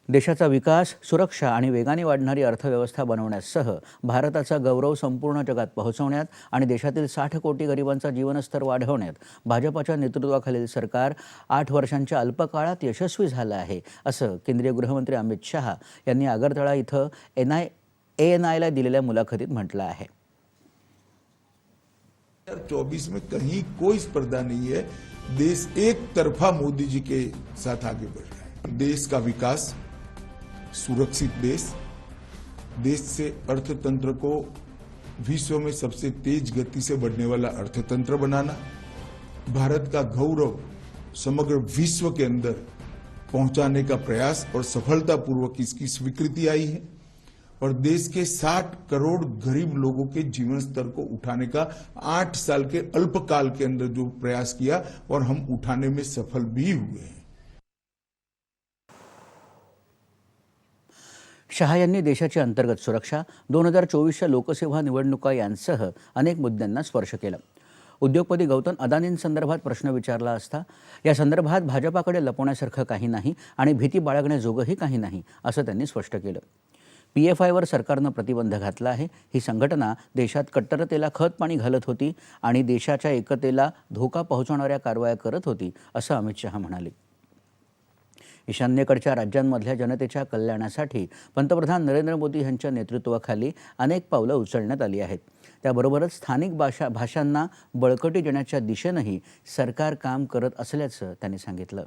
देशाचा विकास, सुरक्षा आणि वेगाने वाढणारी अर्थव्यवस्था बनवण्यासह भारताचा गौरव संपूर्ण जगात पोहोचवण्यात आणि देशातील 60 कोटी गरिबांचा जीवनस्तर वाढवण्यात भाजपाच्या नेतृत्वाखालील सरकार 8 वर्षांच्या अल्पकाळात यशस्वी झालं आहे, असं केंद्रीय गृहमंत्री अमित शहा यांनी आगरतळा इथं ANIला दिलेल्या मुलाखतीत म्हटलं आहे. 2024 में कहीं कोई स्पर्धा नहीं है. देश एक तरफा मोदी जी के साथ आगे बढ़ रहा है. देश का विकास, सुरक्षित देश से अर्थतंत्र को विश्व में सबसे तेज गति से बढ़ने वाला अर्थतंत्र बनाना, भारत का गौरव समग्र विश्व के अंदर पहुंचाने का प्रयास और सफलतापूर्वक इसकी स्वीकृति आई है और देश के 60 करोड़ गरीब लोगों के जीवन स्तर को उठाने का 8 साल के अल्पकाल के अंदर जो प्रयास किया और हम उठाने में सफल भी हुए हैं. शहा यांनी देशाची अंतर्गत सुरक्षा, 2024च्या लोकसभा निवडणुका यांसह अनेक मुद्द्यांना स्पर्श केला. उद्योगपती गौतम अदानींसंदर्भात प्रश्न विचारला असता या संदर्भात भाजपाकडे लपवण्यासारखं काही नाही आणि भीती बाळगण्याजोगंही काही नाही, असं त्यांनी स्पष्ट केलं. PFIवर सरकारनं प्रतिबंध घातला आहे. ही संघटना देशात कट्टरतेला खतपाणी घालत होती आणि देशाच्या एकतेला धोका पोहोचवणाऱ्या कारवाया करत होती, असं अमित शहा म्हणाले. ईशान्येकडच्या राज्यांमधल्या जनतेच्या कल्याणासाठी पंतप्रधान नरेंद्र मोदी यांच्या नेतृत्वाखाली अनेक पावलं उचलण्यात आली आहेत. त्याबरोबरच स्थानिक भाषांना बळकटी देण्याच्या दिशेनंही सरकार काम करत असल्याचं त्यांनी सांगितलं.